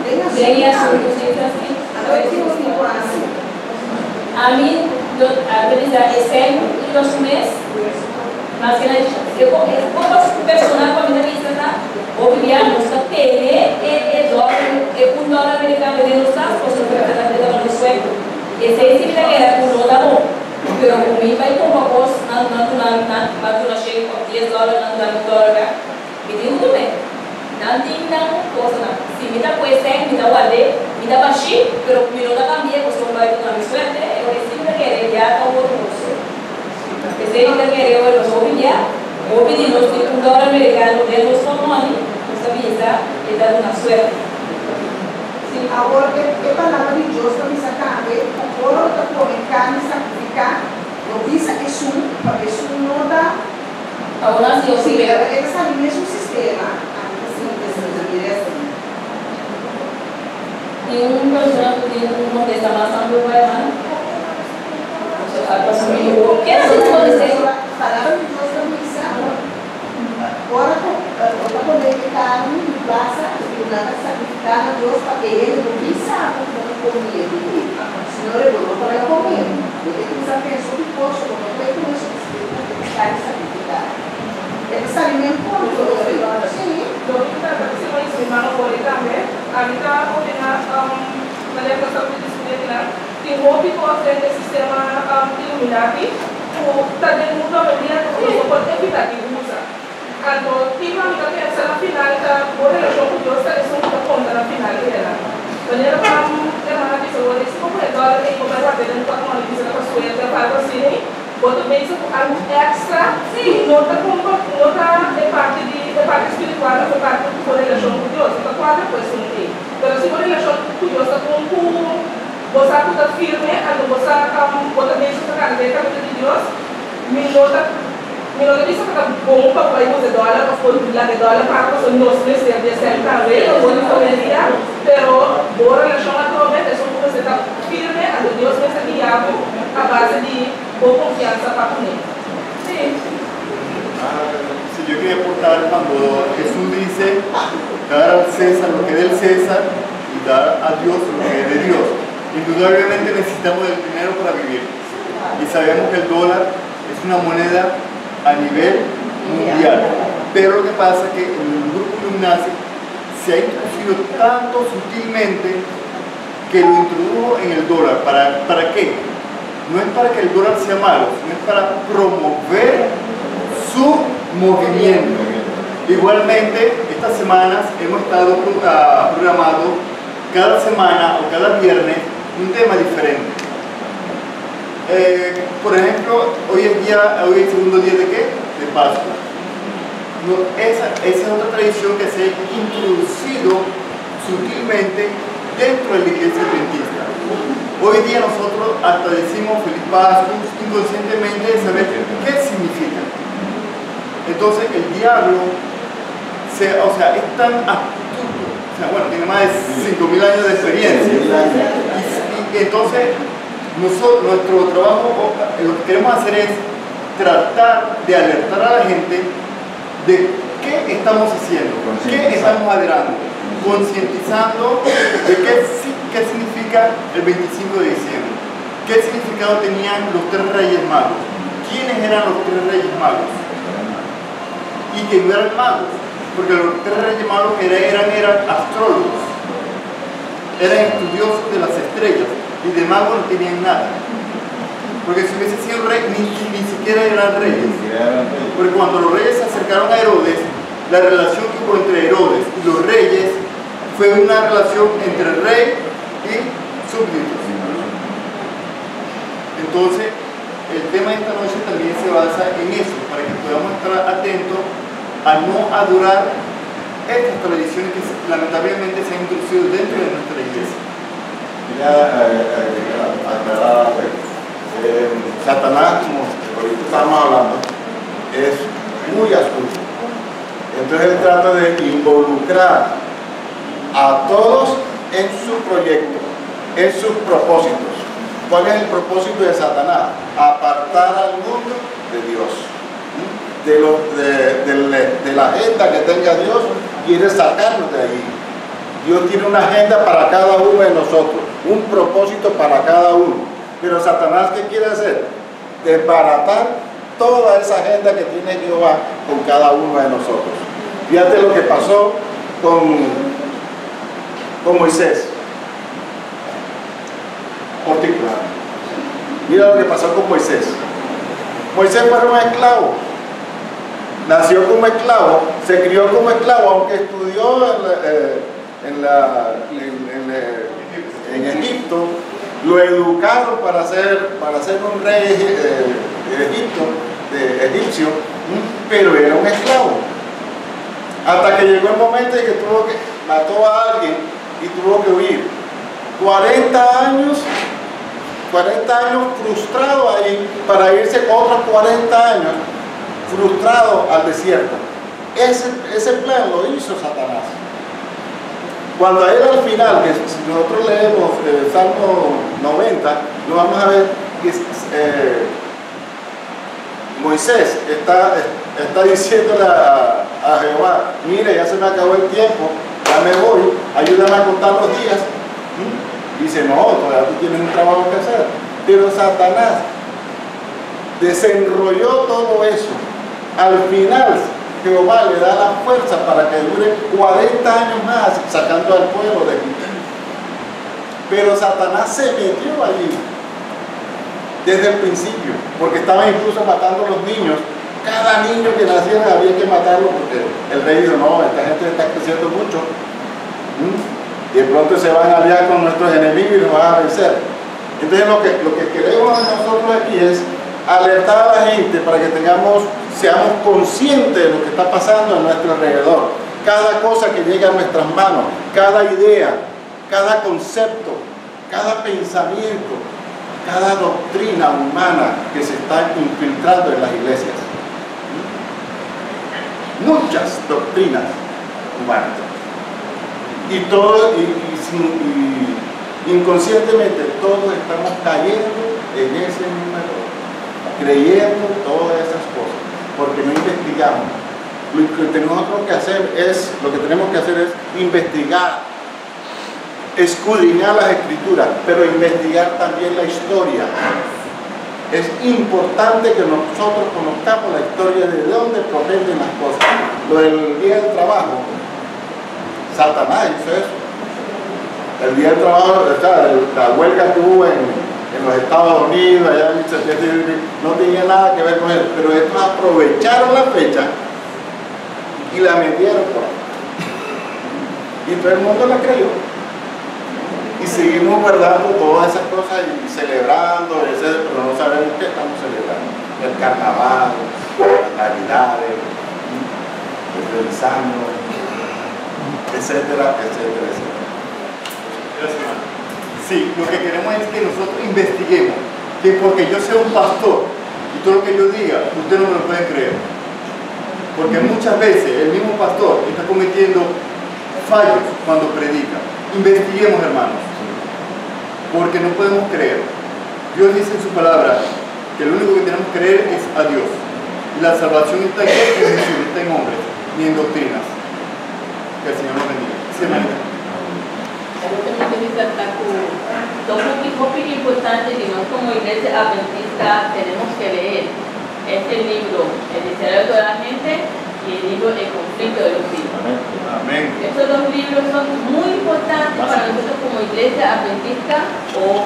Bem assunto, sempre assim. A mim, esse é mês, mas que eu posso personal com a minha vista, tá? Obviamente, nós temos $1 americano de los Estados Unidos, no sueco. Esse é que era com o dólar, pero comigo vai tomar coisa na cheia com $10, $1, me digo também. Não tem coisa não. Se me dá coisa, me dá guardei, me dá baixi, pero me não dá cambia, você não vai tomar minha suerte, eu sempre quero já com o outro. Esse é que quero eu não obviar, obviar nós tem $1 americano de los money, nossa visa e dá uma suerte. Agora, que palavra de Deus para me sacar, agora está comentando, sacrificar, não visa isso não dá. Agora sim, eu sim, sei. É o mesmo sistema. E pessoa que não tem essa do vai lá. Que era assim pode ser. Palavra de Deus para me sacar. Agora, eu estou conectado em praça, eu não sacrificar a Deus para que ele não visa comida. Senão ele não vai comer. Eu tenho que usar pessoa que posso, eu não tenho isso que sacrificar. Esse alimento pode ser. Sim. Então, se vai ensinar no cole também, ali está ordenado na legislação de disciplina, tem um pouco de sistema Illuminati, está dentro do media, não pode evitar que usa. Então, tem uma amiga que pensa na final, a relação com Deus, está isso conta na final dela. Então, ela vai uma pessoa, esse como é dólar, que como é guardado, não está com uma lista para sua, ela vai assim, quando pensa algo extra, não está de parte espiritual, não parte com relação com Deus, então quatro coisas não tem. Mas se for relação com Deus, está com você está firme, quando você bota dentro da carteira de Deus, me nota isso que está bom para o país de dólar, para o dólar para os nossos meses de certa vez, não pode começar, pero boa relação atualmente é só que você está firme, quando Deus vai ser guiado a base de boa confiança para comer. Sim. Si yo quería aportar cuando Jesús dice dar al César lo que es del César y dar a Dios lo que es de Dios. Indudablemente necesitamos el dinero para vivir y sabemos que el dólar es una moneda a nivel mundial, pero lo que pasa es que en el grupo Illuminati se ha introducido tanto sutilmente que lo introdujo en el dólar. ¿Para qué? No es para que el dólar sea malo, sino es para promover su movimiento. Igualmente, estas semanas hemos estado programando cada semana o cada viernes un tema diferente. Por ejemplo, hoy es el segundo día de ¿qué? De Pascua. Esa es otra tradición que se ha introducido sutilmente dentro de la iglesia adventista. Hoy día nosotros hasta decimos Feliz Pascua inconscientemente de saber qué significa. Entonces el diablo es tan astuto, tiene más de 5.000 años de experiencia. Y entonces nuestro trabajo, lo que queremos hacer es tratar de alertar a la gente de qué estamos haciendo, qué estamos adherando, concientizando de qué significa el 25 de diciembre, qué significado tenían los 3 Reyes Magos, quiénes eran los 3 Reyes Magos y que no eran magos, porque los 3 Reyes Magos eran astrólogos, eran estudiosos de las estrellas y de magos no tenían nada. Porque si hubiese sido rey, ni siquiera eran reyes. Porque cuando los reyes se acercaron a Herodes, la relación que hubo entre Herodes y los reyes fue una relación entre rey y súbditos. Entonces, el tema de esta noche también se basa en eso, para que podamos estar atentos a no adorar estas tradiciones que lamentablemente se han introducido dentro de nuestra iglesia. Satanás, como ahorita estamos hablando, es muy astuto. Entonces él trata de involucrar a todos en su proyecto, en sus propósitos. ¿Cuál es el propósito de Satanás? Apartar al mundo de Dios. De la agenda que tenga Dios, quiere sacarnos de allí. Dios tiene una agenda para cada uno de nosotros, un propósito para cada uno. Pero Satanás, ¿qué quiere hacer? Desbaratar toda esa agenda que tiene Jehová con cada uno de nosotros. Fíjate lo que pasó con Moisés. Particular. Mira lo que pasó con Moisés. Moisés fue un esclavo. Nació como esclavo, se crió como esclavo, aunque estudió en Egipto, lo educaron para ser un rey egipcio, pero era un esclavo. Hasta que llegó el momento en que mató a alguien y tuvo que huir. 40 años frustrado ahí para irse otros 40 años frustrado al desierto. Ese plan lo hizo Satanás. Cuando a él al final, que si nosotros leemos el Salmo 90, lo vamos a ver que Moisés está diciéndole a Jehová: mire, ya se me acabó el tiempo, ya me voy, ayúdame a contar los días. Dice: no, todavía tú tienes un trabajo que hacer. Pero Satanás desenrolló todo eso. Al final Jehová le da la fuerza para que dure 40 años más sacando al pueblo de Egipto. Pero Satanás se metió allí desde el principio, porque estaban incluso matando a los niños. Cada niño que naciera había que matarlo, porque el rey dijo: no, esta gente está creciendo mucho, y de pronto se van a aliar con nuestros enemigos y nos van a vencer. Entonces lo que queremos nosotros aquí es alertar a la gente para que seamos conscientes de lo que está pasando a nuestro alrededor. Cada cosa que llega a nuestras manos, cada idea, cada concepto, cada pensamiento, cada doctrina humana que se está infiltrando en las iglesias. Muchas doctrinas humanas. Y inconscientemente todos estamos cayendo en ese mismo error, creyendo todas esas cosas, porque no investigamos. Lo que tenemos que hacer es investigar, escudriñar las escrituras, pero investigar también la historia. Es importante que nosotros conozcamos la historia de dónde proceden las cosas. Lo del día del trabajo, Satanás hizo eso. El día del trabajo, la huelga que hubo en los Estados Unidos, allá en 1700, no tenía nada que ver con él, pero estos aprovecharon la fecha y la metieron por ahí. Y todo el mundo la creyó. Y seguimos guardando todas esas cosas y celebrando, pero no sabemos qué estamos celebrando. El carnaval, las navidades, el feliz año, etcétera, etcétera, etcétera. Sí, lo que queremos es que nosotros investiguemos, que porque yo sea un pastor y todo lo que yo diga, ustedes no me lo pueden creer. Porque muchas veces el mismo pastor está cometiendo fallos cuando predica. Investiguemos, hermanos, porque no podemos creer. Dios dice en su palabra que lo único que tenemos que creer es a Dios. Y la salvación está en Él, en Jesús, no está en hombres, ni en doctrinas. Que el Señor nos bendiga. Sí, hermanita. Algo que me interesa destacar, dos puntos importantes que nosotros como iglesia adventista tenemos que leer. Es el libro El Diccionario de la Gente y el libro El Conflicto de los Siglos. Amén. Estos dos libros son muy importantes para nosotros como iglesia adventista o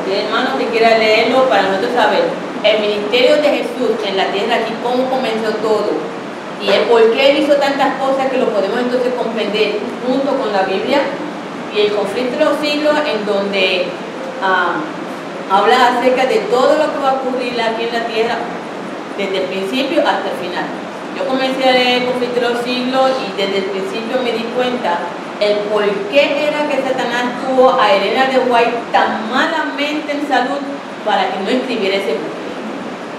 tiene hermanos que quieran leerlo para nosotros saber el ministerio de Jesús en la tierra aquí, cómo comenzó todo y el por qué él hizo tantas cosas que lo podemos entonces comprender junto con la Biblia, y el conflicto de los siglos en donde habla acerca de todo lo que va a ocurrir aquí en la tierra desde el principio hasta el final. Yo comencé a leer el conflicto de los siglos y desde el principio me di cuenta el por qué era que Satanás tuvo a Elena de White tan malamente en salud para que no escribiera ese libro.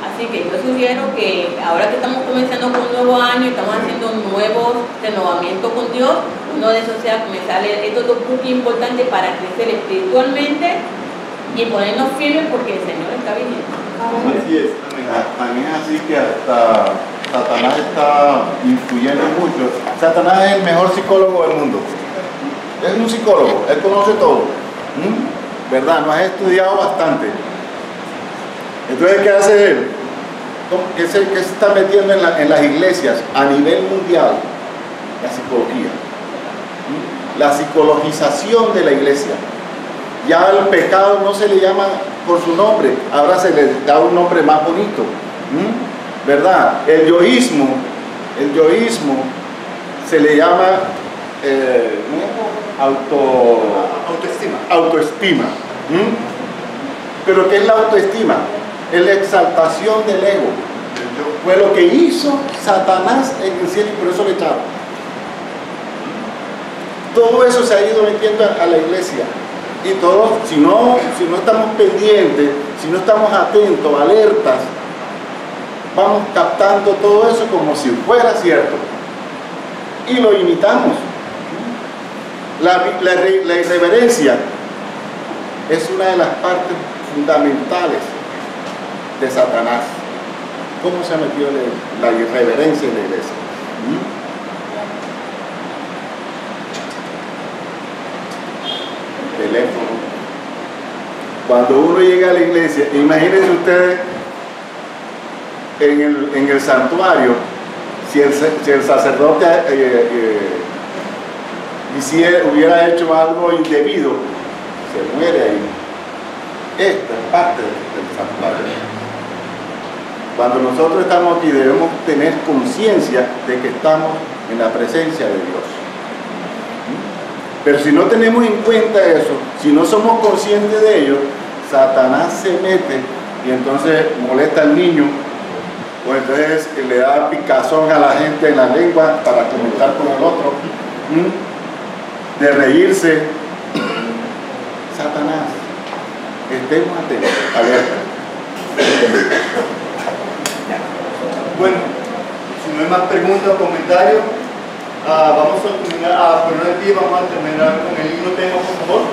Así que yo sugiero que ahora que estamos comenzando con un nuevo año y estamos haciendo un nuevo renovamiento con Dios, uno de esos sea comenzar a leer estos dos puntos importantes para crecer espiritualmente y ponernos firmes porque el Señor está viniendo. Así es. También es así que hasta Satanás está influyendo mucho. Satanás es el mejor psicólogo del mundo. Es un psicólogo, él conoce todo. ¿Verdad? Nos ha estudiado bastante. Entonces, ¿qué hace él? ¿Qué se está metiendo en las iglesias a nivel mundial? La psicología. La psicologización de la iglesia. Ya al pecado no se le llama por su nombre, ahora se le da un nombre más bonito. ¿Verdad? El yoísmo se le llama autoestima. Pero ¿qué es la autoestima? Es la exaltación del ego. Fue lo que hizo Satanás en el cielo y por eso le echaron. Todo eso se ha ido metiendo a la iglesia. Y todos, si no estamos pendientes, si no estamos atentos, alertas, vamos captando todo eso como si fuera cierto. Y lo imitamos. La irreverencia es una de las partes fundamentales de Satanás. ¿Cómo se ha metido la irreverencia en la iglesia? Teléfono. Cuando uno llega a la iglesia, imagínense ustedes en el santuario, si el sacerdote hubiera hecho algo indebido, se muere ahí. Esta es parte del santuario. Cuando nosotros estamos aquí debemos tener conciencia de que estamos en la presencia de Dios. Pero si no tenemos en cuenta eso, si no somos conscientes de ello, Satanás se mete y entonces molesta al niño, o entonces le da picazón a la gente en la lengua para comentar con el otro, de reírse. Satanás, estemos atentos, alerta. Bueno, si no hay más preguntas o comentarios, vamos a terminar, a poner el pie, vamos a terminar con el himno tema, por favor.